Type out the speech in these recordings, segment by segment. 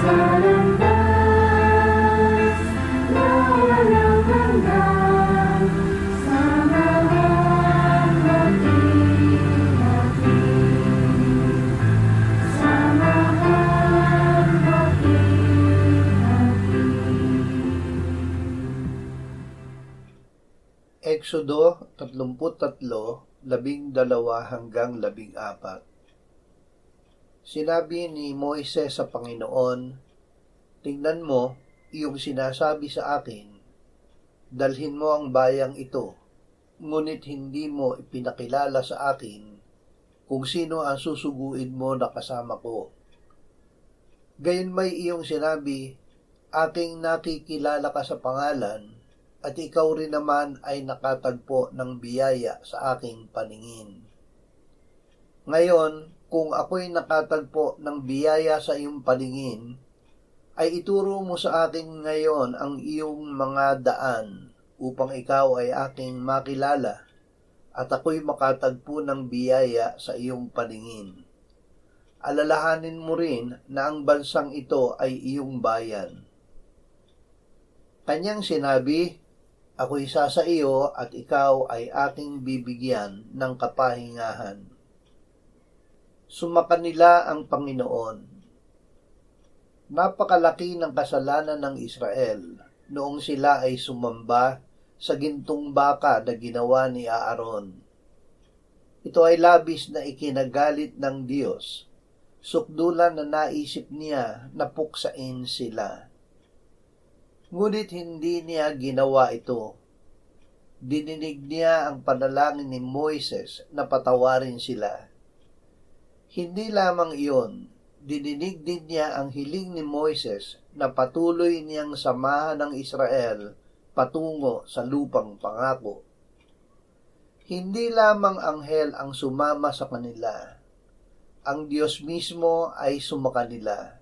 landas na walang hanggan, samahan maging-ating, samahan maging-ating. Exodo 33:12-14. Sinabi ni Moises sa Panginoon, "Tingnan mo, iyong sinasabi sa akin, dalhin mo ang bayang ito, ngunit hindi mo ipinakilala sa akin kung sino ang susuguin mo na kasama ko. Gayon may iyong sinabi, aking nakikilala ka sa pangalan, at ikaw rin naman ay nakatagpo ng biyaya sa aking paningin. Ngayon, kung ako'y nakatagpo ng biyaya sa iyong paningin, ay ituro mo sa akin ngayon ang iyong mga daan upang ikaw ay aking makilala at ako'y makatagpo ng biyaya sa iyong paningin. Alalahanin mo rin na ang bansang ito ay iyong bayan." Kanyang sinabi, "Ako'y isa sa iyo at ikaw ay aking bibigyan ng kapahingahan." Sumakanila ang Panginoon. Napakalaki ng kasalanan ng Israel noong sila ay sumamba sa gintong baka na ginawa ni Aaron. Ito ay labis na ikinagalit ng Diyos, sukdulan na naisip niya na puksain sila. Ngunit hindi niya ginawa ito. Dininig niya ang panalangin ni Moises na patawarin sila. Hindi lamang iyon, dininig din niya ang hiling ni Moises na patuloy niyang samahan ng Israel patungo sa lupang pangako. Hindi lamang anghel ang sumama sa kanila. Ang Diyos mismo ay sumakanila.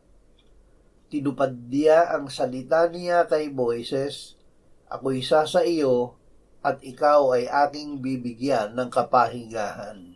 Tinupad niya ang salita niya kay Moises, "Ako'y isa sa iyo at ikaw ay aking bibigyan ng kapahingahan."